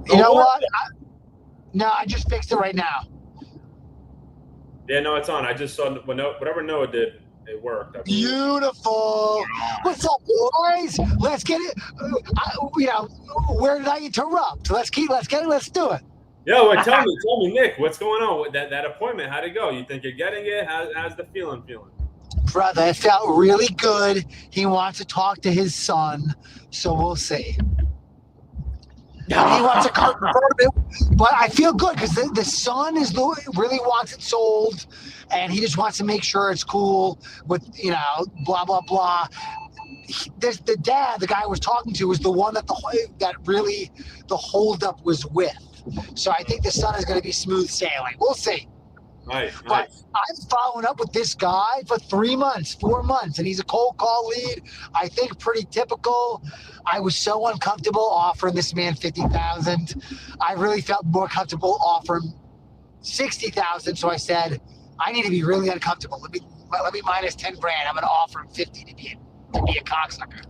You know what? I just fixed it right now. Yeah, no, it's on. I just saw whatever Noah did. It worked. Beautiful. What's up, boys? Let's get it. Where did I interrupt? Let's do it. Yo, tell me, Nick, what's going on with that appointment? How'd it go? You think you're getting it? How's the feeling? Brother, it felt really good. He wants to talk to his son, so we'll see. He wants a convertible, but I feel good because the son really wants it sold, and he just wants to make sure it's cool with blah blah blah. The dad, the guy I was talking to, was the one that really the holdup was with. So I think the son is going to be smooth sailing. We'll see. Nice. But I'm following up with this guy for 3 months, 4 months, and he's a cold call lead. I think pretty typical. I was so uncomfortable offering this man $50,000. I really felt more comfortable offering $60,000. So I said, I need to be really uncomfortable. Let me minus 10 grand. I'm going to offer him 50 to be a cocksucker.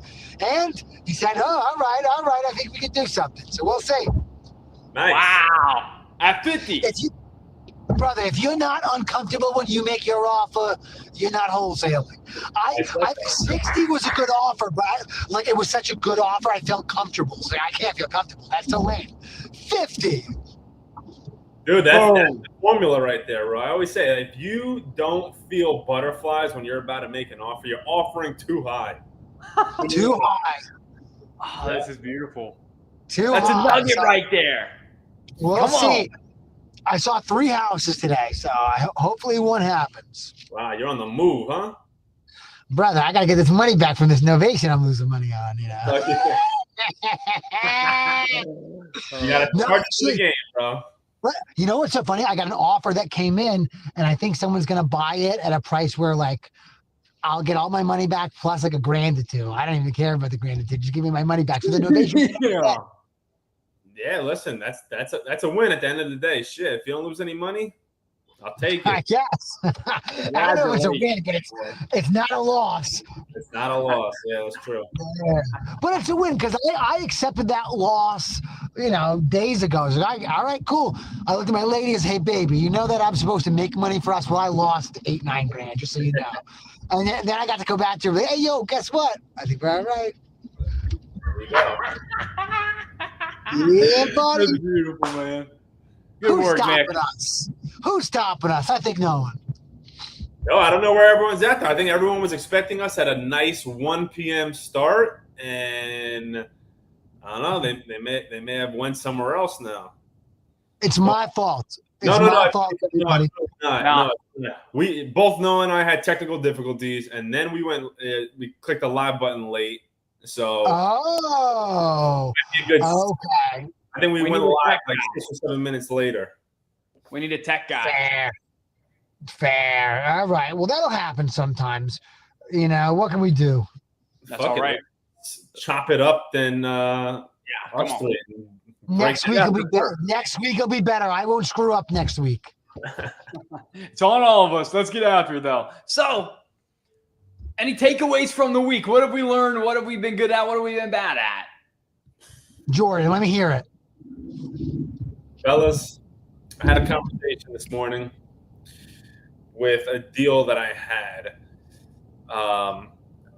And he said, oh, all right. I think we can do something. So we'll see. Nice. Wow. At 50. Brother, if you're not uncomfortable when you make your offer, you're not wholesaling. I 60 was a good offer, but it was such a good offer, I felt comfortable. So I can't feel comfortable. That's so lame. 50. Dude, that's the formula right there, bro. I always say, if you don't feel butterflies when you're about to make an offer, you're offering too high. Too high. Oh, this is beautiful. That's a nugget right there. We'll see. I saw 3 houses today, so hopefully one happens. Wow, you're on the move, huh? Brother, I got to get this money back from this novation I'm losing money on, You got to start the game, bro. You know what's so funny? I got an offer that came in, and I think someone's going to buy it at a price where, I'll get all my money back plus $1,000 or $2,000. I don't even care about the $1,000 or $2,000. Just give me my money back for the novation. Yeah, listen, that's a win at the end of the day. Shit, if you don't lose any money, I'll take it. Yes. I know it's a win, but it's not a loss. It's not a loss. Yeah, that's true. Yeah. But it's a win because I accepted that loss, days ago. I was like, all right, cool. I looked at my lady and said, hey, baby, you know that I'm supposed to make money for us? Well, I lost 8-9 grand, just so you know. And then I got to go back to her. Hey, yo, guess what? I think we're all right. There we go. Yeah, buddy. That's beautiful, man. Good work, man. Who's stopping us? I think no one. No, I don't know where everyone's at, though. I think everyone was expecting us at a nice 1 p.m. start, and I don't know. They may have went somewhere else now. It's my fault. No, fault, everybody. No. We both Noah and I had technical difficulties, and then we clicked the live button late. So okay. I think we went live 6 or 7 minutes later. We need a tech guy. Fair. All right. Well, that'll happen sometimes. What can we do? That's all right. Chop it up, then Next week will be better. Next week will be better. I won't screw up next week. It's on all of us. Let's get after it, though. So, any takeaways from the week? What have we learned? What have we been good at? What have we been bad at? Jordan, let me hear it. Fellas, I had a conversation this morning with a deal that I had.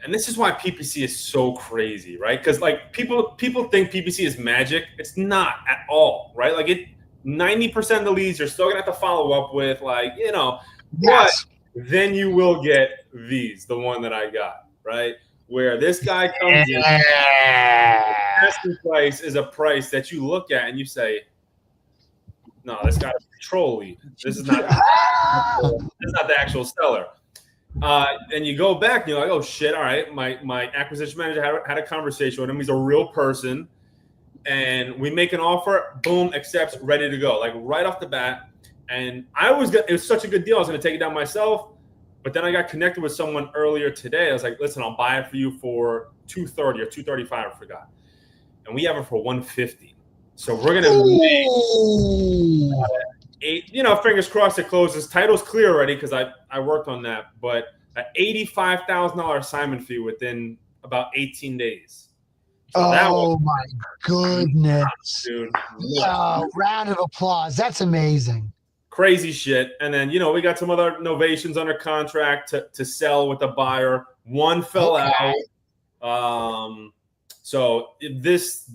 And this is why PPC is so crazy, right? Because people think PPC is magic. It's not at all, right? 90% of the leads you're still gonna have to follow up with, Yes. But then you will get these, the one that I got, right? Where this guy comes in, asking price is a price that you look at and you say, no, this guy's a control lead. This is not the actual seller. And you go back and you're like, oh shit, all right. My acquisition manager had a conversation with him. He's a real person. And we make an offer, boom, accepts, ready to go. Right off the bat. And it was such a good deal. I was going to take it down myself. But then I got connected with someone earlier today. I was like, listen, I'll buy it for you for $230 or $235, I forgot. And we have it for $150. So we're going to make fingers crossed it closes. Title's clear already because I worked on that. But an $85,000 assignment fee within about 18 days. So that was, my goodness. dude, Oh, round of applause. That's amazing. crazy shit. And then, we got some other novations under contract to sell with the buyer. One fell out. So this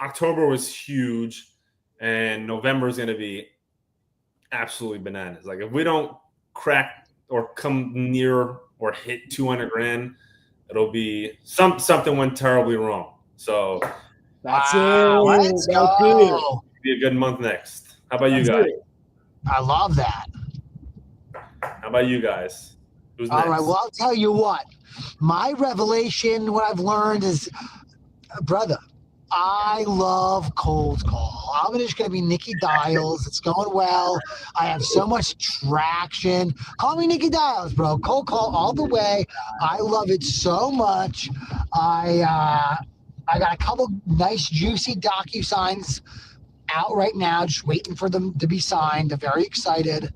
October was huge, and November is going to be absolutely bananas. Like if we don't crack or come near or hit 200 grand, it'll be something went terribly wrong. So That's Let's go. it'll be a good month next. How about you guys? I love that. How about you guys? Who's All next? right. Well, I'll tell you what. My revelation, what I've learned is, brother, I love cold call. I'm just going to be Nikki Dials. It's going well. I have so much traction. Call me Nikki Dials, bro. Cold call all the way. I love it so much. I got a couple nice, juicy DocuSigns out right now, just waiting for them to be signed. I'm very excited.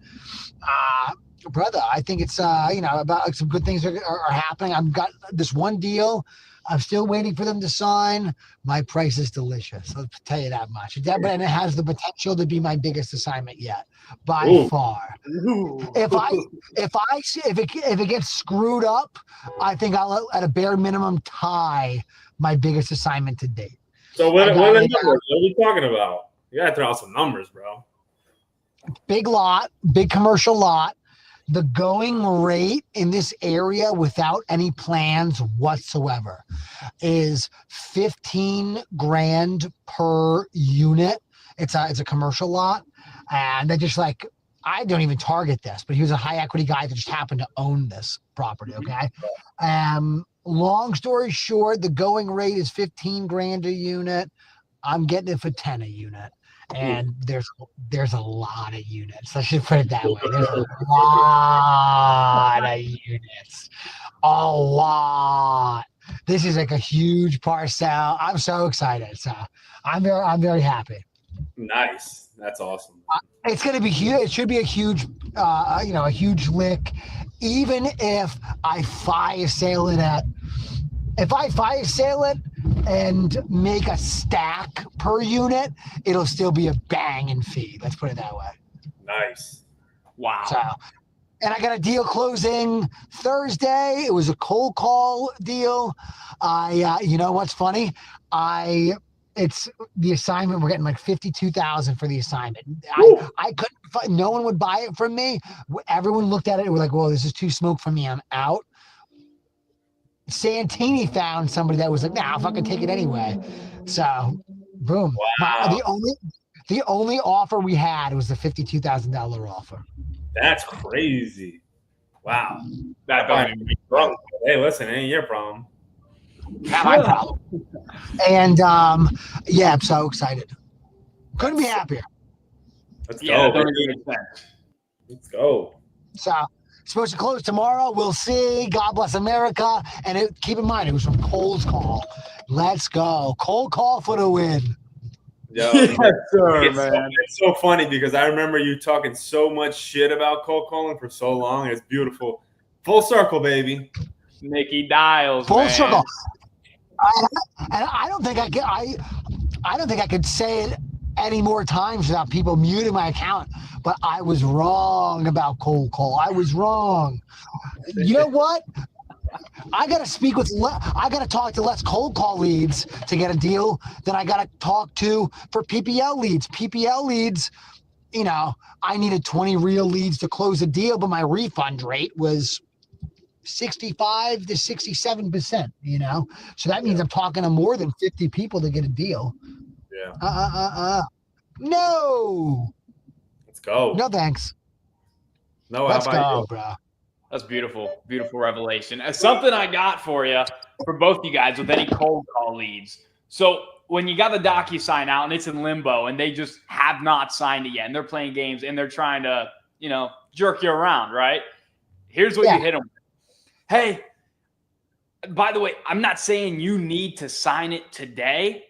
Brother, I think it's about some good things are happening. I've got this one deal. I'm still waiting for them to sign. My price is delicious. I'll tell you that much. And it has the potential to be my biggest assignment yet, by far. If it gets screwed up, I think I'll at a bare minimum tie my biggest assignment to date. So what are the numbers? What are we talking about? You gotta throw out some numbers, bro. Big lot, big commercial lot. The going rate in this area without any plans whatsoever is 15 grand per unit. It's a commercial lot. And they just I don't even target this, but he was a high equity guy that just happened to own this property. Okay. Long story short, the going rate is 15 grand a unit. I'm getting it for 10 a unit. And there's a lot of units. Let's just put it that way. There's a lot of units. A lot. This is like a huge parcel. I'm so excited. So I'm very happy. Nice. That's awesome. It's going to be huge. It should be a huge, a huge lick. Even if I fire sale it and make a stack per unit, it'll still be a banging fee. Let's put it that way. Nice. Wow. So, and I got a deal closing Thursday. It was a cold call deal. You know what's funny? It's the assignment. We're getting like $52,000 for the assignment. I couldn't. No one would buy it from me. Everyone looked at it and were like, "Well, this is too smoke for me. I'm out." Santini found somebody that was like, "Nah, I'll fucking take it anyway." So, boom. Wow. The only offer we had was the $52,000 offer. That's crazy. Wow. That don't even make sense. Hey, listen, it ain't your problem. Not my problem. And I'm so excited. Couldn't be happier. Let's Yeah, go. that don't even make sense. Let's go. So supposed to close tomorrow. We'll see. God bless America. And keep in mind, it was from Cold Call. Let's go. Cold Call for the win. Yo, Yes, sir, man. It's so funny because I remember you talking so much shit about cold calling for so long. It's beautiful. Full circle, baby. Nikki Dials. Full man. circle. And I don't think I don't think I could say it any more times without people muting my account. But I was wrong about cold call. I was wrong. You know what? I got to talk to less cold call leads to get a deal than I got to talk to for PPL leads. PPL leads, I needed 20 real leads to close a deal, but my refund rate was 65 to 67%, So that means I'm talking to more than 50 people to get a deal. Yeah. No. Let's go. No, thanks. No, Let's how about go, you? bro. That's beautiful. Beautiful revelation. Something I got for you, for both you guys with any cold call leads. So when you got the DocuSign out and it's in limbo and they just have not signed it yet and they're playing games and they're trying to, jerk you around, right? Here's what you hit them with. Hey, by the way, I'm not saying you need to sign it today,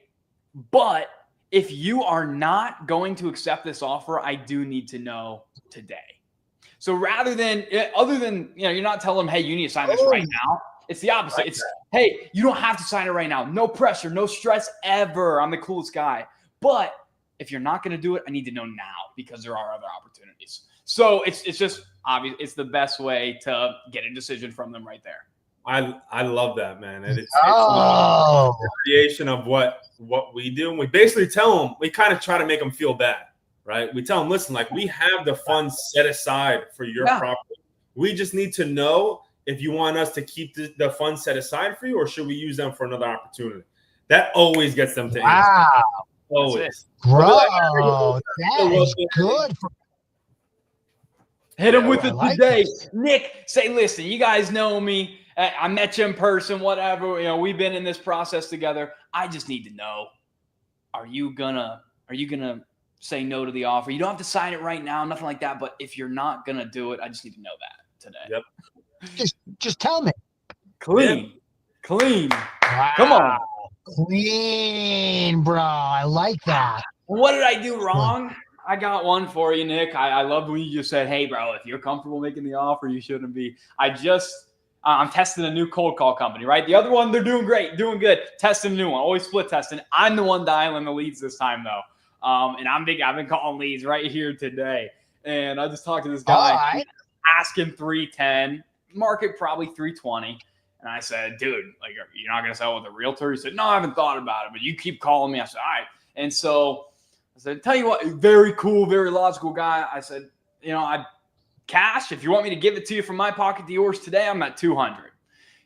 but if you are not going to accept this offer, I do need to know today. So other than, you're not telling them, hey, you need to sign this right now. It's the opposite. It's, hey, you don't have to sign it right now. No pressure, no stress ever. I'm the coolest guy. But if you're not going to do it, I need to know now because there are other opportunities. So it's just obvious. It's the best way to get a decision from them right there. I love that, man. And it's a creation of what we do. And we basically tell them, we kind of try to make them feel bad, right? We tell them, listen, like we have the funds set aside for your property. We just need to know if you want us to keep the funds set aside for you, or should we use them for another opportunity? That always gets them to answer. Always. Bro, that is good. Hit him with it today. Nick, say, listen, you guys know me. I met you in person, whatever. You know, we've been in this process together. I just need to know, are you gonna say no to the offer? You don't have to sign it right now, nothing like that. But if you're not gonna do it, I just need to know that today. Yep. Just tell me. Clean. Wow. Come on. Clean, bro. I like that. What did I do wrong? I got one for you, Nick. I love when you just said, hey, bro, if you're comfortable making the offer, you shouldn't be. I'm testing a new cold call company, right? The other one, they're doing great, doing good. Testing a new one, always split testing. I'm the one dialing the leads this time, though. And I've been calling leads right here today. And I just talked to this guy, asking 310, market probably 320. And I said, dude, like, you're not going to sell with a realtor? He said, no, I haven't thought about it, but you keep calling me. I said, all right. And so I said, tell you what, very cool, very logical guy. I said, you know, cash, if you want me to give it to you from my pocket to yours today, I'm at 200.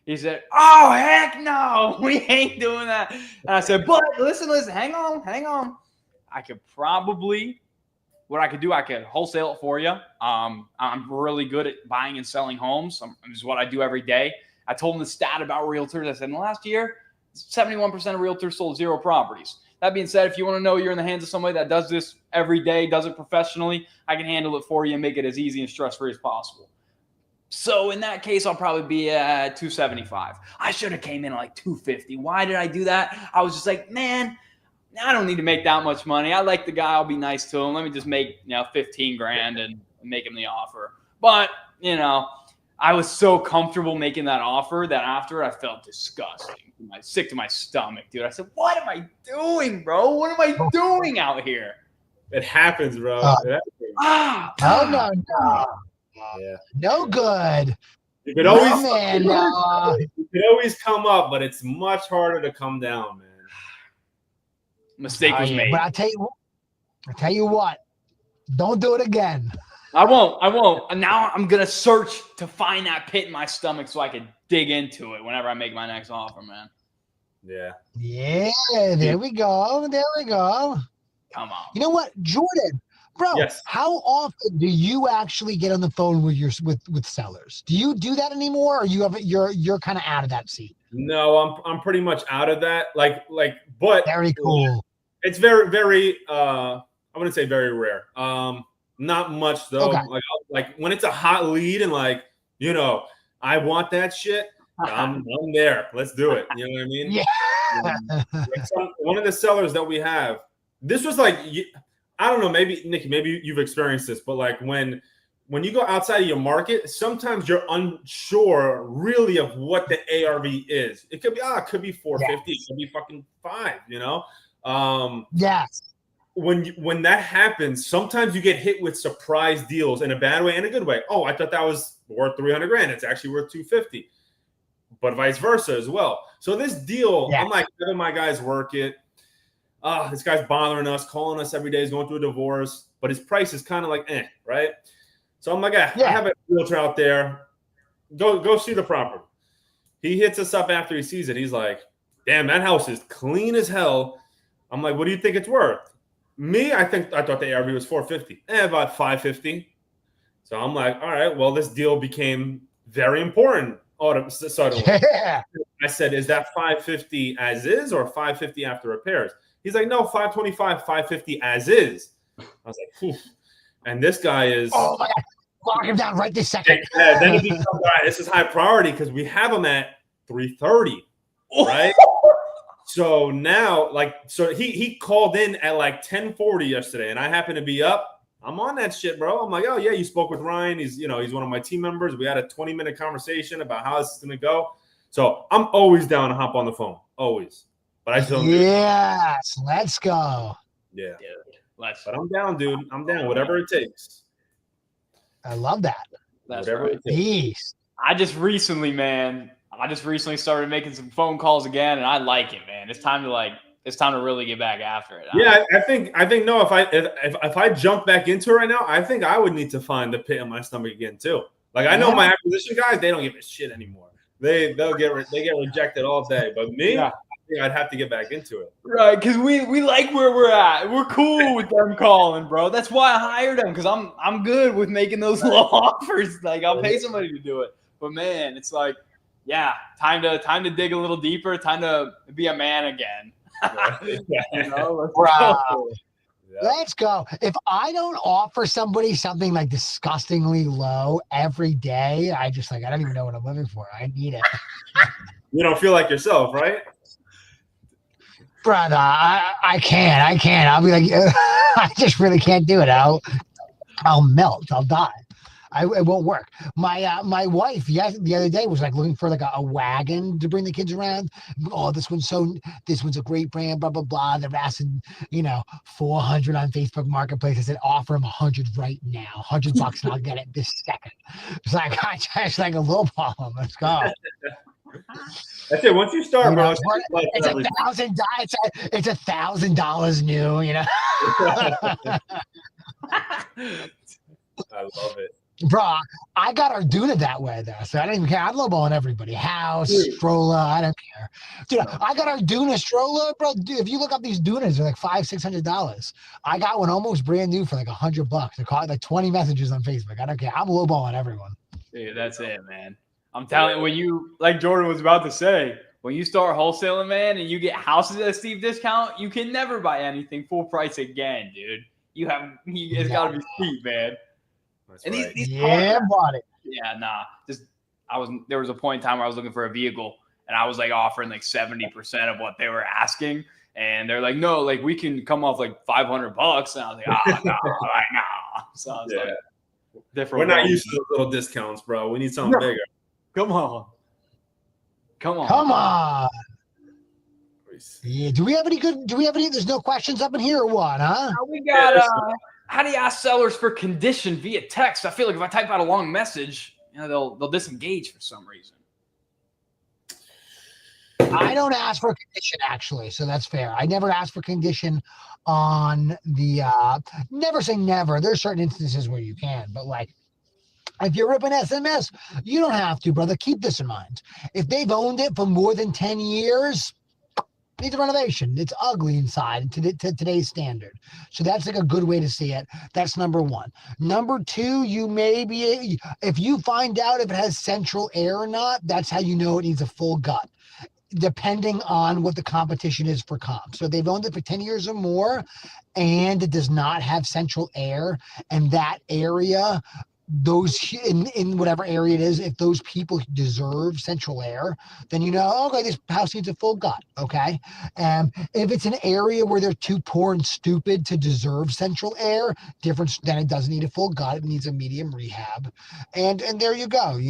He said, oh, heck no, we ain't doing that. And I said, but listen, hang on. I could probably, what I could do, I could wholesale it for you. I'm really good at buying and selling homes. This is what I do every day. I told him the stat about realtors. I said, in the last year, 71% of realtors sold 0 properties. That being said, if you want to know you're in the hands of somebody that does this every day, does it professionally, I can handle it for you and make it as easy and stress-free as possible. So in that case, I'll probably be at 275. I should have came in at like 250. Why did I do that? I was just like, man, I don't need to make that much money. I like the guy. I'll be nice to him. Let me just make 15 grand and make him the offer. But, I was so comfortable making that offer that after I felt disgusting. Sick to my stomach, dude. I said, what am I doing, bro? What am I doing out here? It happens, bro. No. Yeah. No good. You could always come up, but it's much harder to come down, man. Mistake was made. But I tell you what, don't do it again. I won't. And now I'm going to search to find that pit in my stomach so I can dig into it whenever I make my next offer, man. Yeah. Yeah, there we go. Come on. You know what, Jordan, bro, how often do you actually get on the phone with sellers? Do you do that anymore, or you're kind of out of that seat? No, I'm pretty much out of that. But very cool. It's very, very I wouldn't say very rare. Not much though. Okay. Like when it's a hot lead and I want that shit, I'm there. Let's do it. You know what I mean? Yeah. One of the sellers that we have, this was like, I don't know, maybe Nikki, maybe you've experienced this, but like when you go outside of your market, sometimes you're unsure really of what the ARV is. It could be, it could be 450, it could be fucking 5, Yes. When that happens, sometimes you get hit with surprise deals in a bad way and a good way. Oh, I thought that was worth 300 grand. It's actually worth 250, but vice versa as well. So this deal, I'm like, having my guys work it. This guy's bothering us, calling us every day. He's going through a divorce, but his price is kind of like, right? So I'm like, I have a realtor out there. Go see the property. He hits us up after he sees it. He's like, damn, that house is clean as hell. I'm like, what do you think it's worth? I thought the ARV was 450, about 550. So I'm like, all right, well, this deal became very important. Suddenly. I said, is that 550 as is or 550 after repairs? He's like, no, 525, 550 as is. I was like, phew. And this guy is. Oh my God, lock him down right this second. Then it becomes, all right, this is high priority because we have him at 330, right? So now, he called in at like 10:40 yesterday, and I happened to be up. I'm on that shit, bro. I'm like, oh yeah, you spoke with Ryan. He's one of my team members. We had a 20-minute conversation about how this is gonna go. So I'm always down to hop on the phone, always. But I just don't do it. Yes, let's go. Yeah. Dude, let's. But I'm down, dude. I'm down. Whatever it takes. I love that. That's Whatever right. it takes. Beast. I just recently started making some phone calls again, and I like it, man. It's time to really get back after it. Yeah, I think no. If I jump back into it right now, I think I would need to find the pit in my stomach again too. Like I know my acquisition guys, they don't give a shit anymore. They get rejected all day. But me, I think I'd have to get back into it. Right, because we like where we're at. We're cool with them calling, bro. That's why I hired them, because I'm good with making those low offers. Like I'll pay somebody to do it. But man, it's like, yeah, time to dig a little deeper. Time to be a man again. You know, Let's go. If I don't offer somebody something like disgustingly low every day, I don't even know what I'm living for. I need it. You don't feel like yourself, right? Brother, I can't. I'll be like, I just really can't do it. I'll melt. I'll die. It won't work. My wife, the other day was like looking for like a wagon to bring the kids around. Oh, this one's a great brand, blah, blah, blah. They're asking, $400 on Facebook Marketplace. I said, offer them 100 right now, $100 and I'll get it this second. It's like, it's like a low ball. Let's go. That's it. Once you start, bro, it's $1,000 new, I love it. Bro, I got our Duna that way though, so I don't even care. I'm lowballing everybody. House, stroller, I don't care. Dude, I got our Duna stroller, bro. Dude, if you look up these Dunas, they're like $500-$600. I got one almost brand new for like $100. They caught like 20 messages on Facebook. I don't care. I'm lowballing everyone. Dude, that's it, man. I'm telling you, when you, like Jordan was about to say, when you start wholesaling, man, and you get houses at a steep discount, you can never buy anything full price again, dude. It's got to be steep, man. That's and right. these buddy. Yeah, nah. There was a point in time where I was looking for a vehicle, and I was like offering like 70% of what they were asking, and they're like, no, like we can come off like $500, and I was like, no. So I was like, different. We're not used to little discounts, bro. We need something bigger. Come on. Yeah. Do we have any? There's no questions up in here or what, huh? We got, how do you ask sellers for condition via text? I feel like if I type out a long message, they'll disengage for some reason. I don't ask for condition actually, so that's fair. I never ask for condition on the, never say never. There's certain instances where you can, but like, if you're ripping SMS, you don't have to, brother. Keep this in mind. If they've owned it for more than 10 years, needs a renovation. It's ugly inside to today's standard. So that's like a good way to see it. That's number one. Number two, if you find out if it has central air or not, that's how you know it needs a full gut, depending on what the competition is for comp. So if they've owned it for 10 years or more and it does not have central air, and that area, those in whatever area it is, if those people deserve central air, then okay, this house needs a full gut. Okay. If it's an area where they're too poor and stupid to deserve central air, then it doesn't need a full gut. It needs a medium rehab. And there you go,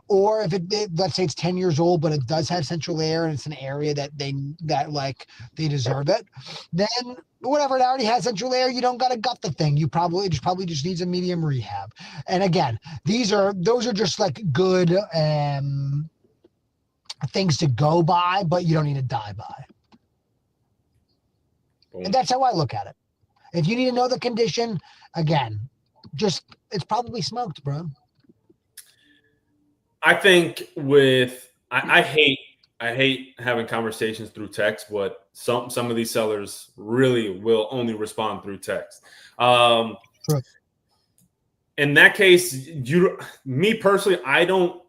or if let's say it's 10 years old, but it does have central air and it's an area that they deserve it, then whatever, it already has central air, you don't got to gut the thing. You probably just needs a medium rehab. And again, those are just like good things to go by, but you don't need to die by. Boom. And that's how I look at it. If you need to know the condition, again, it's probably smoked, bro. I think I hate having conversations through text, but some of these sellers really will only respond through text. Sure. In that case, me personally, I don't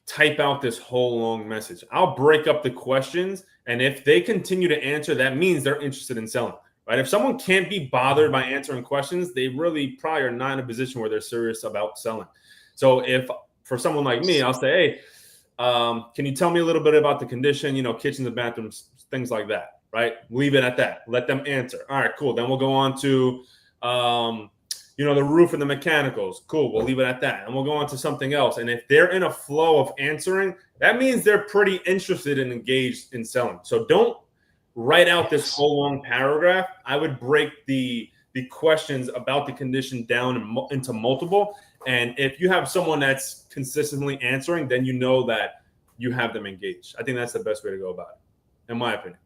type out this whole long message. I'll break up the questions, and if they continue to answer, that means they're interested in selling, right? If someone can't be bothered by answering questions, they really probably are not in a position where they're serious about selling. So if for someone like me, I'll say, hey, can you tell me a little bit about the condition, kitchens and bathrooms, things like that, right? Leave it at that. Let them answer. All right, cool. Then we'll go on to, the roof and the mechanicals. Cool, we'll leave it at that. And we'll go on to something else. And if they're in a flow of answering, that means they're pretty interested and engaged in selling. So don't write out this whole long paragraph. I would break the questions about the condition down into multiple. And if you have someone that's consistently answering, then you know that you have them engaged. I think that's the best way to go about it, in my opinion.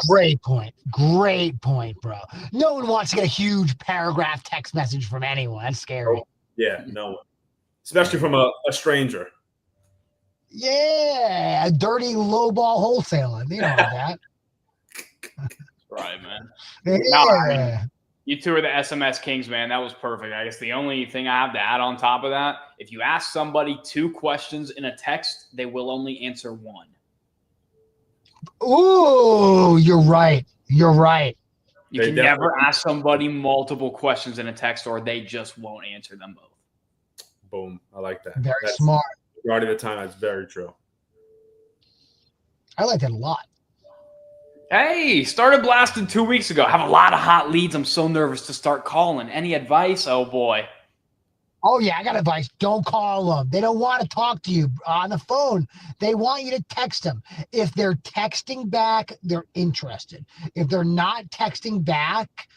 Great point. Great point, bro. No one wants to get a huge paragraph text message from anyone. That's scary. Oh, yeah, no one. Especially from a stranger. Yeah, a dirty lowball wholesaler. You know that. Right, man. Yeah. No, I mean, you two are the SMS kings, man. That was perfect. I guess the only thing I have to add on top of that, if you ask somebody 2 questions in a text, they will only answer 1. Ooh, you're right. You're right. You can never ask somebody multiple questions in a text, or they just won't answer them both. Boom. I like that. That's smart. Majority of the time, that's very true. I like that a lot. Hey, started blasting 2 weeks ago. Have a lot of hot leads. I'm so nervous to start calling. Any advice? Oh, boy. Oh, yeah, I got advice. Don't call them. They don't want to talk to you on the phone. They want you to text them. If they're texting back, they're interested. If they're not texting back,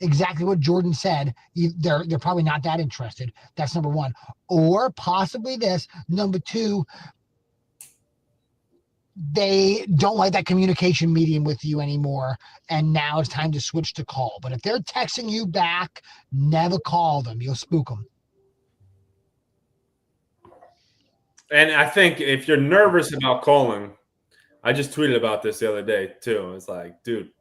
exactly what Jordan said, they're probably not that interested. That's number 1. Or possibly this. Number 2, they don't like that communication medium with you anymore, and now it's time to switch to call. But if they're texting you back, never call them. You'll spook them. And I think if you're nervous about calling, I just tweeted about this the other day too. It's like, dude,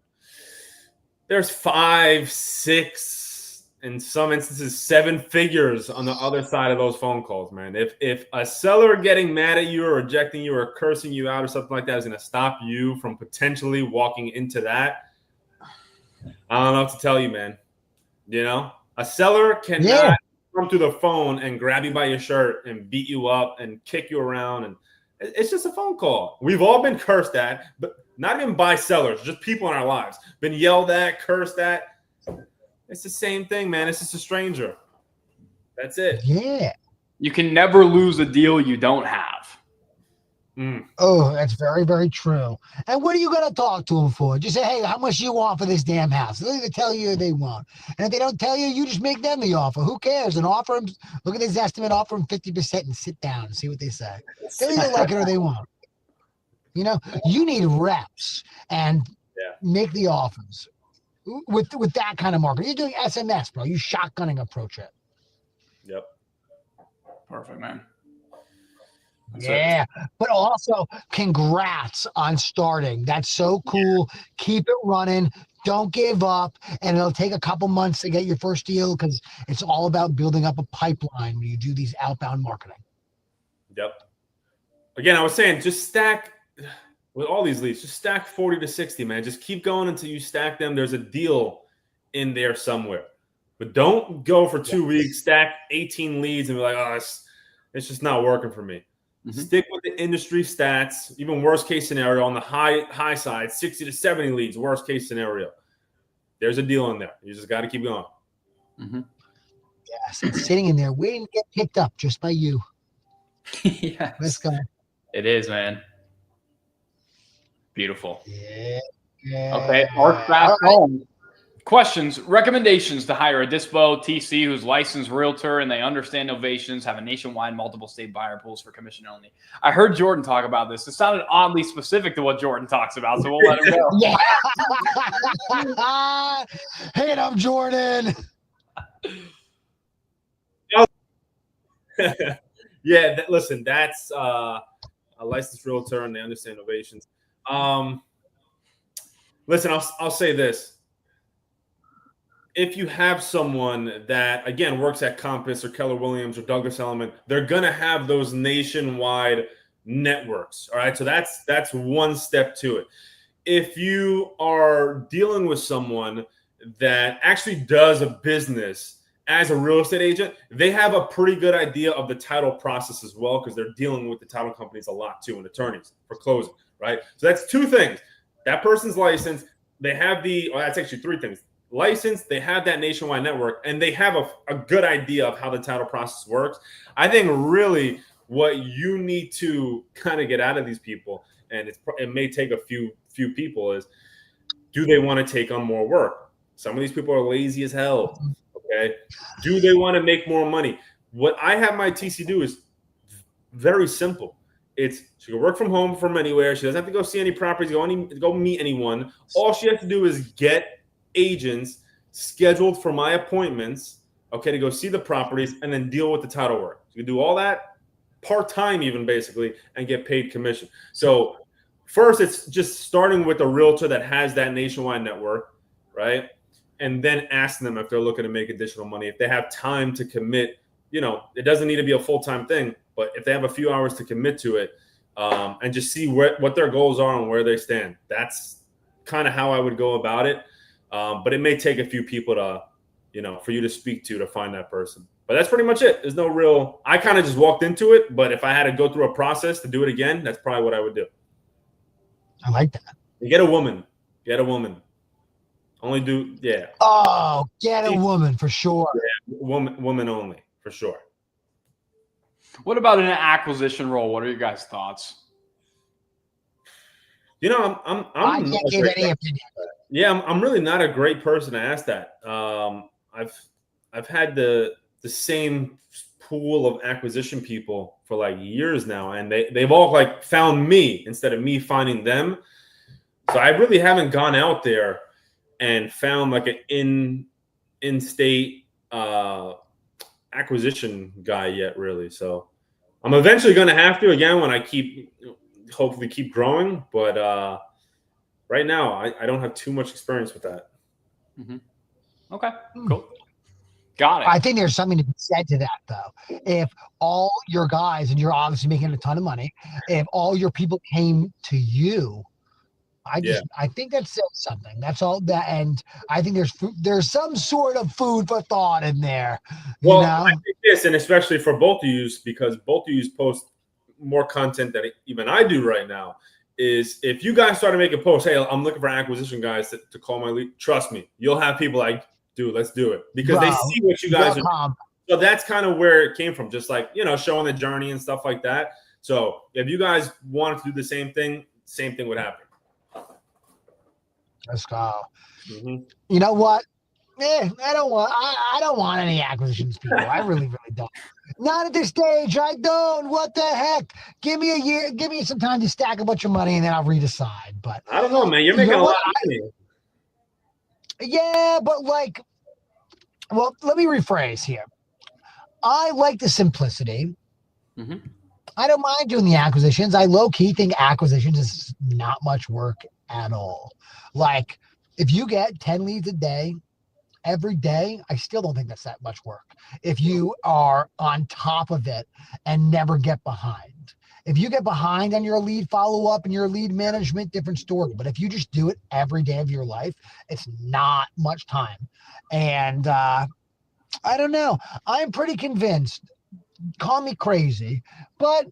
there's 5, 6, in some instances 7 figures on the other side of those phone calls, man. If a seller getting mad at you or rejecting you or cursing you out or something like that is going to stop you from potentially walking into that, I don't know what to tell you, man. A seller cannot come through the phone and grab you by your shirt and beat you up and kick you around, and it's just a phone call. We've all been cursed at, but not even by sellers, just people in our lives. Been yelled at, cursed at. It's the same thing, man. It's just a stranger. That's it. Yeah. You can never lose a deal you don't have. Oh, that's very, very true. And what are you going to talk to them for? Just say, hey, how much you want for this damn house? They'll either tell you or they won't. And if they don't tell you, you just make them the offer. Who cares? And offer them, look at this estimate, offer them 50% and sit down and see what they say. They'll either like it or they won't. You need reps and make the offers. With that kind of market. You're doing SMS, bro. You shotgunning approach it. Yep. Perfect, man. That's but also congrats on starting. That's so cool. Keep it running. Don't give up. And it'll take a couple months to get your first deal because it's all about building up a pipeline when you do these outbound marketing. Yep. Again, I was saying just stack with all these leads, just stack 40 to 60, man. Just keep going until you stack them. There's a deal in there somewhere. But don't go for 2 weeks, stack 18 leads and be like, oh, it's just not working for me. Stick with the industry stats. Even worst case scenario on the high side, 60 to 70 leads, worst case scenario. There's a deal in there. You just got to keep going. Yes, it's sitting in there waiting to get picked up just by you. Yes. Let's go. It is, man. Beautiful. Yeah. Okay, Arc back home. Questions, recommendations to hire a Dispo TC who's licensed realtor and they understand novations, have a nationwide multiple state buyer pools for commission only. I heard Jordan talk about this. It sounded oddly specific to what Jordan talks about, so we'll let him go. Hit him, Jordan. Listen, that's a licensed realtor and they understand novations. Listen, I'll say this. If you have someone that, again, works at Compass or Keller Williams or Douglas Elliman, they're going to have those nationwide networks. All right. So that's one step to it. If you are dealing with someone that actually does a business as a real estate agent, they have a pretty good idea of the title process as well, because they're dealing with the title companies a lot too and attorneys for closing. Right. So that's 2 things. That person's licensed. They have that's actually 3 things. licensed, they have that nationwide network, and they have a good idea of how the title process works. I think really what you need to kind of get out of these people, and it may take a few people, is do they want to take on more work? Some of these people are lazy as hell. Okay. Do they want to make more money? What I have my TC do is very simple. She can work from home from anywhere. She doesn't have to go see any properties, go meet anyone. All she has to do is get agents scheduled for my appointments, okay, to go see the properties and then deal with the title work. You can do all that part-time even, basically, and get paid commission. So first, it's just starting with a realtor that has that nationwide network, right? And then asking them if they're looking to make additional money. If they have time to commit, it doesn't need to be a full-time thing, but if they have a few hours to commit to it, and just see what their goals are and where they stand. That's kind of how I would go about it. But it may take a few people to, for you to speak to find that person. But that's pretty much it. There's no real, I kind of just walked into it, but if I had to go through a process to do it again, that's probably what I would do. I like that. You get a woman. Only do, yeah. Oh, get a woman for sure. Yeah, woman only, for sure. What about in an acquisition role? What are your guys' thoughts? I can't give any opinion. Yeah, I'm really not a great person to ask that. I've had the same pool of acquisition people for like years now, and they've all like found me instead of me finding them. So I really haven't gone out there and found like an in-state acquisition guy yet, really. So I'm eventually going to have to, again, when I hopefully keep growing, but right now I don't have too much experience with that. Mm-hmm. Okay, cool. Got it. I think there's something to be said to that, though. If all your guys, and you're obviously making a ton of money, if all your people came to you, I think that says something. That's all that, and I think there's some sort of food for thought in there. Well, I think this, and especially for both of you, because both of you post more content than even I do right now, is if you guys started making posts, hey, I'm looking for acquisition guys to call my lead, trust me, you'll have people like, dude, let's do it, because they see what you guys are. So that's kind of where it came from, just like, showing the journey and stuff like that. So if you guys wanted to do the same thing would happen. Let's go. Mm-hmm. You know what? I don't want any acquisitions people. I really, really don't. Not at this stage. I don't. What the heck? Give me a year. Give me some time to stack a bunch of money, and then I'll redecide. But I don't know, man. You're making a lot of money. Yeah, but well, let me rephrase here. I like the simplicity. Mm-hmm. I don't mind doing the acquisitions. I low-key think acquisitions is not much work at all. Like, if you get 10 leads a day, every day, I still don't think that's that much work. If you are on top of it and never get behind. If you get behind on your lead follow-up and your lead management, different story. But if you just do it every day of your life, it's not much time. And I don't know. I'm pretty convinced. Call me crazy, but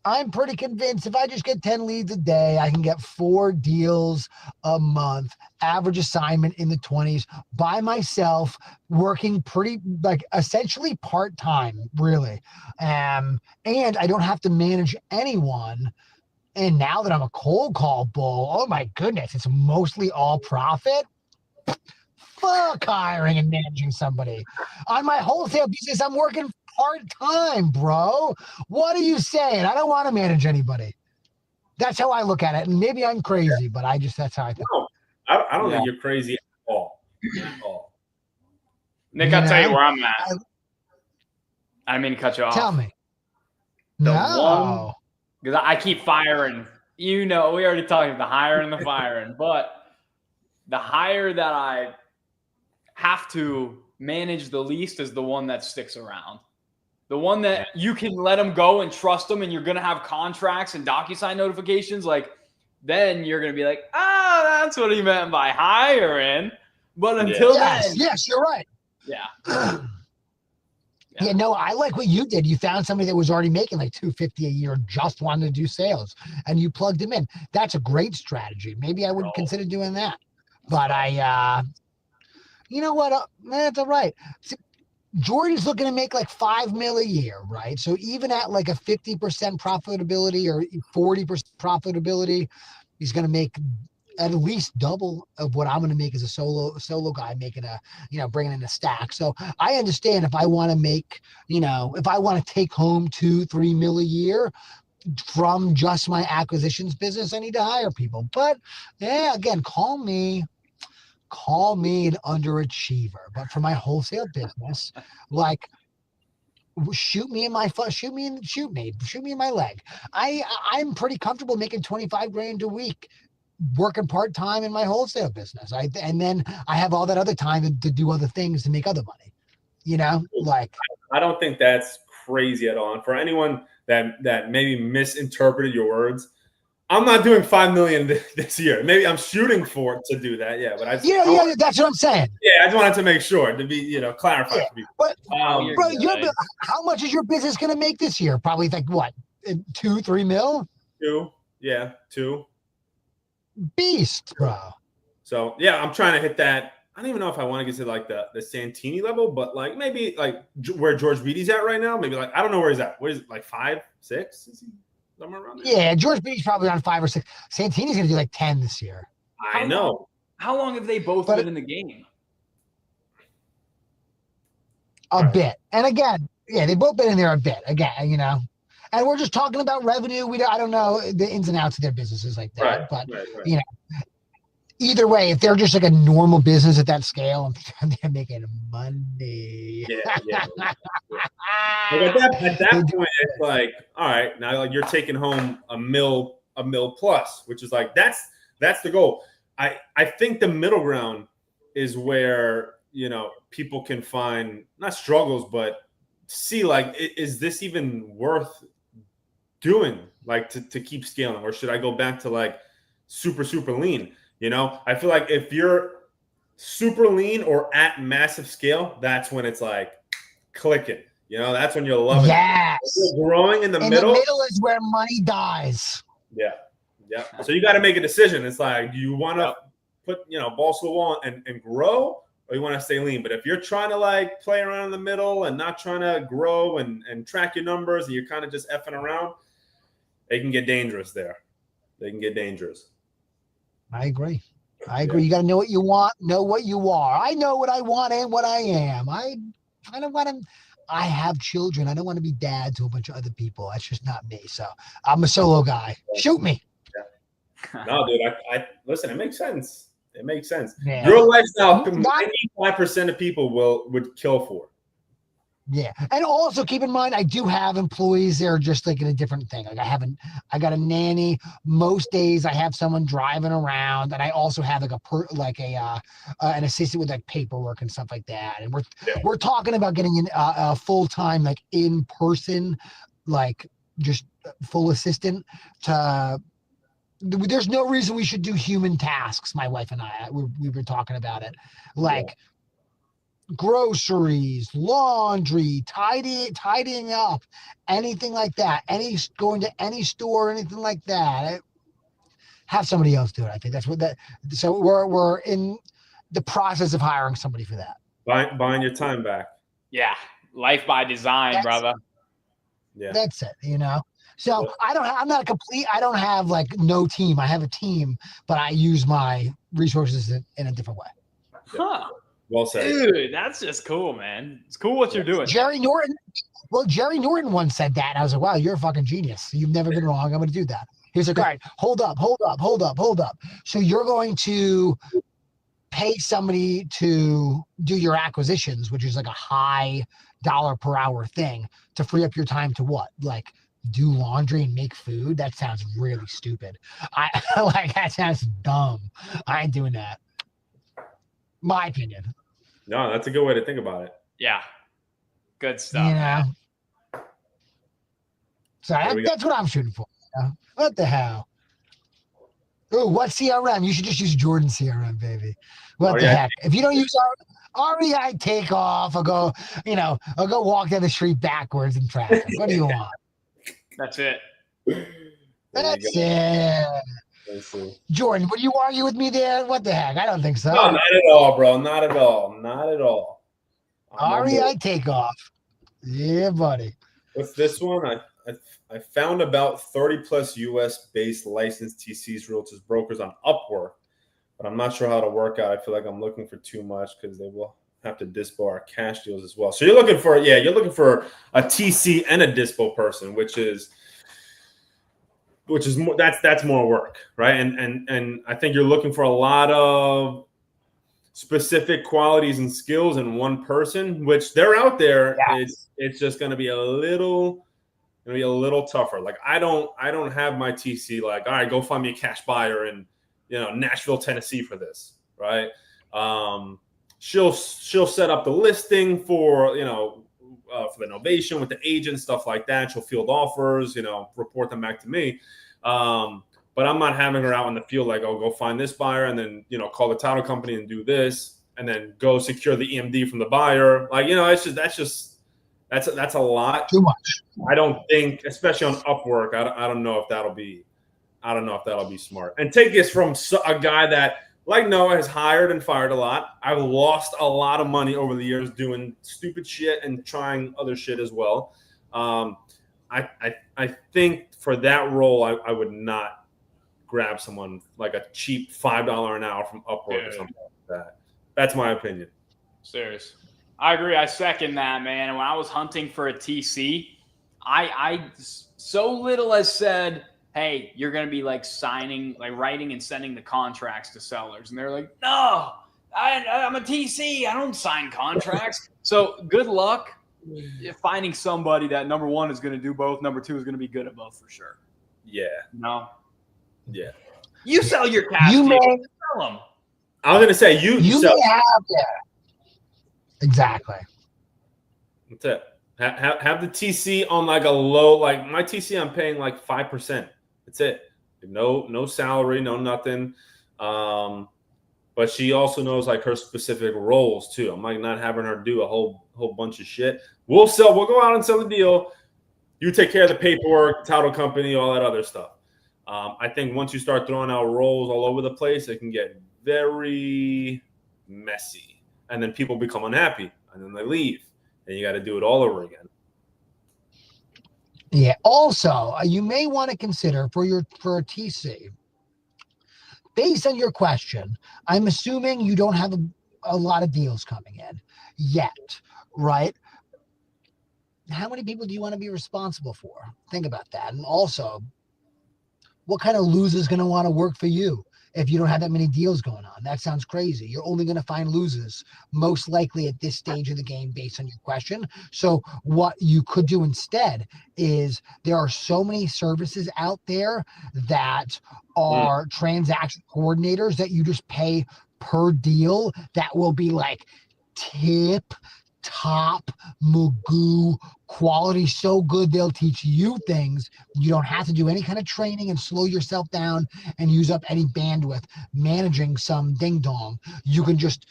I'm pretty convinced if I just get 10 leads a day, I can get 4 deals a month, average assignment in the 20s by myself, working pretty essentially part-time, really. And I don't have to manage anyone. And now that I'm a cold call bull, oh my goodness, it's mostly all profit. Fuck hiring and managing somebody. On my wholesale business, I'm working part-time, bro. What are you saying? I don't want to manage anybody. That's how I look at it. And maybe I'm crazy, but that's how I think. No, I don't think you're crazy at all. Nick, I'll tell you where I'm at. I didn't mean to cut you off. Tell me. Because I keep firing. We already talked about the hiring and the firing, but the hire that I have to manage the least is the one that sticks around. The one that you can let them go and trust them, and you're going to have contracts and DocuSign notifications. Then you're going to be like, that's what he meant by hiring. But until then. Yes, you're right. Yeah. Yeah, no, I like what you did. You found somebody that was already making like $250 a year, just wanted to do sales, and you plugged him in. That's a great strategy. Maybe I would consider doing that. But you know what? That's all right. See, Jordan's looking to make like $5 million a year, right? So even at like a 50% profitability or 40% profitability, he's going to make at least double of what I'm going to make as a solo guy making bringing in a stack. So I understand if I want to make, if I want to take home 2-3 mil a year from just my acquisitions business, I need to hire people. But yeah, again, call me an underachiever. But for my wholesale business, like, shoot me in my leg. I'm pretty comfortable making 25 grand a week working part-time in my wholesale business. And then I have all that other time to do other things to make other money, like. I don't think that's crazy at all. And for anyone that maybe misinterpreted your words, I'm not doing 5 million this year. Maybe I'm shooting for it to do that. Yeah. But that's what I'm saying. Yeah. I just wanted to make sure to be, clarified for people. But bro, how much is your business going to make this year? Probably like what? 2-3 mil? 2. Yeah. 2. Beast, bro. So yeah, I'm trying to hit that. I don't even know if I want to get to like the Santini level, but like maybe like where George Beatty's at right now. Maybe like I don't know where he's at. What is it, like 5, 6? Is he somewhere around there? Yeah, George Beatty's probably on 5 or 6. Santini's going to do like 10 this year. I know. How long have they both been in the game? A bit. And again, yeah, they've both been in there a bit. Again, and we're just talking about revenue. I don't know the ins and outs of their businesses like that. But either way, if they're just like a normal business at that scale, they're making money. Yeah. Like at that point, it's like, all right, now like you're taking home a mil plus, which is like that's the goal. I think the middle ground is where people can find not struggles, but see like, is this even worth doing, like to keep scaling, or should I go back to like super lean? I feel like if you're super lean or at massive scale, that's when it's like clicking. That's when you're loving it. You're growing in the middle. The middle is where money dies. Yeah. So you got to make a decision. It's like, do you want to put balls to the wall and grow, or you want to stay lean? But if you're trying to like play around in the middle and not trying to grow and track your numbers, and you're kind of just effing around, they can get dangerous there. They can get dangerous. I agree. You got to know what you want, know what you are. I know what I want and what I am. I don't want to. I have children. I don't want to be dad to a bunch of other people. That's just not me. So I'm a solo guy. Shoot me. Yeah. No, dude. I listen. It makes sense. Yeah. Your lifestyle, 95% of people would kill for. Yeah. And also keep in mind, I do have employees that are just like in a different thing. Like I got a nanny. Most days I have someone driving around, and I also have like an assistant with like paperwork and stuff like that. And we're talking about getting in a full-time, like in person, like just full assistant there's no reason we should do human tasks. My wife and I, we were talking about it. Like, groceries, laundry, tidying up, anything like that, going to any store, anything like that. Have somebody else do it. I think that's what that. So we're in the process of hiring somebody for that. Buying your time back. Yeah, life by design, brother. Yeah, that's it. So I'm not complete. I don't have like no team. I have a team, but I use my resources in a different way. Huh. Well said. Dude, that's just cool, man. It's cool what you're doing. Jerry Norton once said that. And I was like, wow, you're a fucking genius. You've never been wrong. I'm going to do that. He's like, all right, hold up. So you're going to pay somebody to do your acquisitions, which is like a high dollar per hour thing, to free up your time to what? Like do laundry and make food? That sounds really stupid. That sounds dumb. I ain't doing that. My opinion. No, that's a good way to think about it. Yeah. Good stuff. So that's what I'm shooting for. What the hell? Oh, what CRM? You should just use Jordan CRM, baby. What the heck? If you don't use REI, take off. I'll go walk down the street backwards in traffic. What do you want? That's it. That's it. Let's see. Jordan, would you argue with me there? What the heck? I don't think so. No, not at all, bro. Not at all. Not at all. REI takeoff. Yeah, buddy. What's this one? I found about 30 plus US based licensed TCs, realtors, brokers on Upwork, but I'm not sure how to work out. I feel like I'm looking for too much because they will have to dispo our cash deals as well. So you're looking for a TC and a dispo person, which is more, that's more work, right? And I think you're looking for a lot of specific qualities and skills in one person, which they're out there. Yeah. It's just going to be a little tougher. Like I don't have my TC like, all right, go find me a cash buyer in Nashville, Tennessee for this, right? She'll set up the listing for for the novation with the agent, stuff like that. She'll field offers, report them back to me. But I'm not having her out in the field like, oh, go find this buyer and then, call the title company and do this and then go secure the EMD from the buyer. Like, that's a lot. Too much. I don't think, especially on Upwork, I don't know if that'll be smart. And take this from a guy that, like Noah, has hired and fired a lot. I've lost a lot of money over the years doing stupid shit and trying other shit as well. I think for that role, I would not grab someone like a cheap $5 an hour from Upwork or something like that. That's my opinion. Serious. I agree. I second that, man. And when I was hunting for a TC, I so little as said, hey, you're going to be like signing, like writing and sending the contracts to sellers. And they're like, no, I'm a TC. I don't sign contracts. So good luck finding somebody that, number one, is going to do both. Number two, is going to be good at both for sure. Yeah. No. Yeah. You sell your cash. You may sell them. I was going to say, you sell. May have, yeah. Exactly. That's it. Have the TC on like a low, like my TC, I'm paying like 5%. That's it. No salary, no nothing. But she also knows like her specific roles too. I'm like not having her do a whole bunch of shit. We'll go out and sell the deal. You take care of the paperwork, title company, all that other stuff. I think once you start throwing out roles all over the place, it can get very messy. And then people become unhappy and then they leave. And you got to do it all over again. Yeah. Also, you may want to consider for a TC, based on your question, I'm assuming you don't have a lot of deals coming in yet, right? How many people do you want to be responsible for? Think about that. And also, what kind of loser is going to want to work for you if you don't have that many deals going on? That sounds crazy. You're only going to find losers most likely at this stage of the game based on your question. So what you could do instead is there are so many services out there that are transaction coordinators that you just pay per deal that will be like tip top Magoo quality, so good they'll teach you things. You don't have to do any kind of training and slow yourself down and use up any bandwidth managing some ding dong. You can just,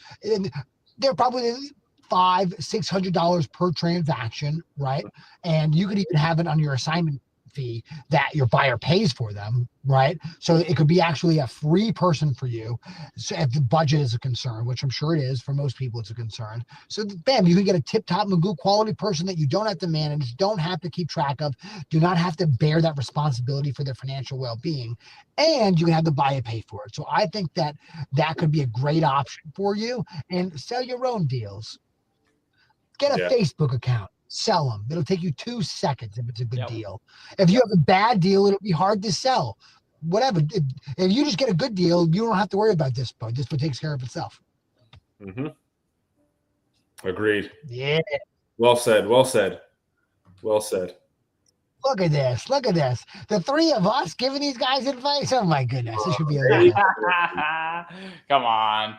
they're probably $500-600 per transaction, right? And you could even have it on your assignment fee that your buyer pays for them, right? So it could be actually a free person for you. So if the budget is a concern, which I'm sure it is for most people, it's a concern. So bam, you can get a tip-top Magoo quality person that you don't have to manage, don't have to keep track of, do not have to bear that responsibility for their financial well-being, and you can have the buyer pay for it. So I think that could be a great option for you. And sell your own deals. Get a Facebook account. Sell them. It'll take you 2 seconds if it's a good deal. If you have a bad deal, it'll be hard to sell. Whatever. If you just get a good deal, you don't have to worry about Dispo. Dispo takes care of itself. Mm-hmm. Agreed. Yeah. Well said. Well said. Well said. Look at this. Look at this. The three of us giving these guys advice. Oh my goodness. This should be a Come on.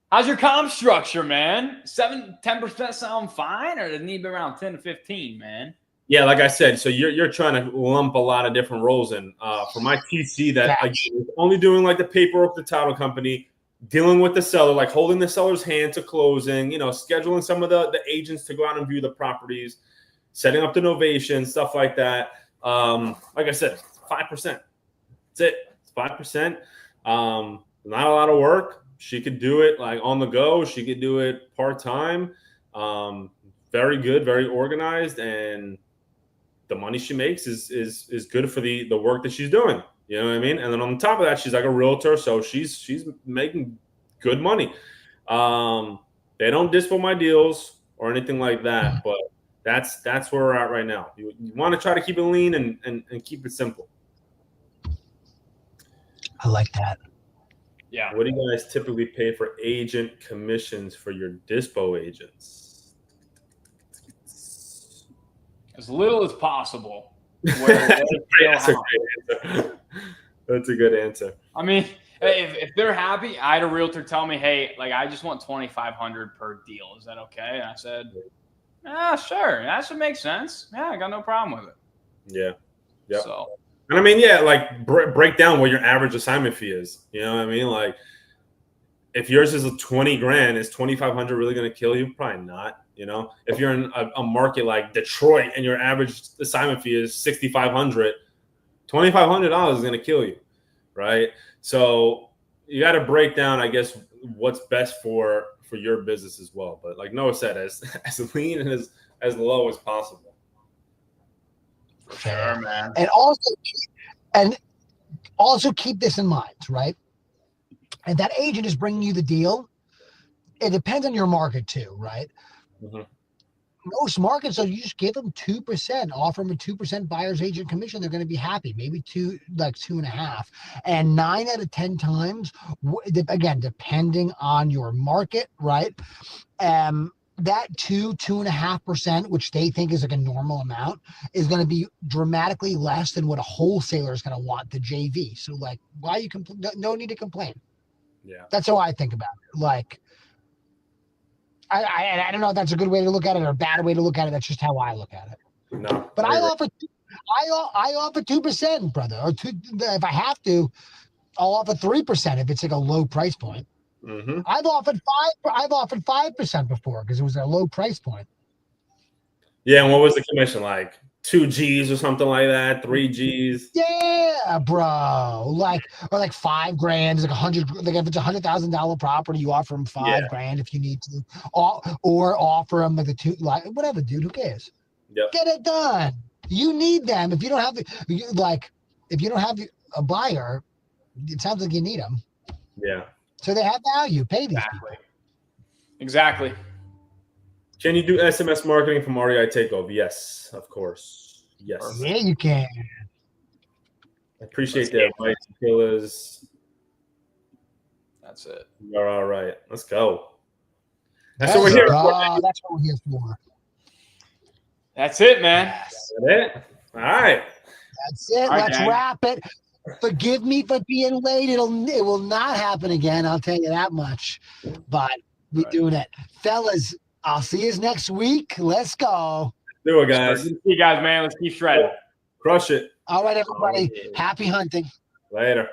How's your comp structure, man? 10% sound fine, or does it need to be around 10 to 15, man? Yeah, like I said, so you're trying to lump a lot of different roles in. For my TC, that again, is only doing like the paperwork, the title company, dealing with the seller, like holding the seller's hand to closing, scheduling some of the agents to go out and view the properties, setting up the novation, stuff like that. Like I said, 5%. That's it. It's 5%. Not a lot of work. She could do it like on the go. She could do it part-time. Very good, very organized, and the money she makes is good for the work that she's doing. You know what I mean? And then on top of that, she's like a realtor, so she's making good money. They don't dispo my deals or anything like that, but that's where we're at right now. You want to try to keep it lean and keep it simple. I like that. Yeah. What do you guys typically pay for agent commissions for your dispo agents? As little as possible. Where That's a great answer. That's a good answer. I mean, if they're happy, I had a realtor tell me, hey, like I just want $2,500 per deal. Is that okay? And I said, sure. That should make sense. Yeah, I got no problem with it. Yeah. Yeah. So, and I mean, yeah, like break down what your average assignment fee is. You know what I mean? Like, if yours is $20,000, is $2,500 really going to kill you? Probably not. You know, if you're in a market like Detroit and your average assignment fee is $6,500, $2,500 is going to kill you, right? So you got to break down, I guess, what's best for your business as well. But like Noah said, as lean and as low as possible. sure, man. And also keep this in mind, right? And that agent is bringing you the deal. It depends on your market too, right? Mm-hmm. Most markets, so you just give them 2%, offer them a 2% buyer's agent commission. They're going to be happy, maybe 2.5. And 9 out of 10 times, again, depending on your market, right? That 2.5%, which they think is like a normal amount, is going to be dramatically less than what a wholesaler is going to want the JV. So like, why you no need to complain. Yeah. That's how I think about it. Like, I don't know if that's a good way to look at it or a bad way to look at it. That's just how I look at it. No, but I offer 2%, brother. Or if I have to, I'll offer 3% if it's like a low price point. Mm-hmm. I've offered 5% before because it was a low price point. Yeah, and what was the commission like? 2 G's or something like that, 3 G's. Yeah, bro. Like, or like $5,000 is like 100. Like if it's $100,000 property, you offer them $5,000 if you need to, or offer them like whatever, dude. Who cares? Yep. Get it done. You need them. If you don't have a buyer, it sounds like you need them. Yeah. So they have value. Pay these people. Exactly. Can you do SMS marketing from REI Takeover? Yes, of course. Yes. Yeah, you can. I appreciate the advice, killers. That's it. You're all right. Let's go. That's what we're here for. That's what we're here for. That's it, man. That's it. All right. That's it. Let's wrap it. Forgive me for being late. It will not happen again. I'll tell you that much. But we're doing it, fellas. I'll see you next week. Let's go. Do it, guys. See you guys, man. Let's keep shredding. Crush it. All right, everybody. Happy hunting. Later.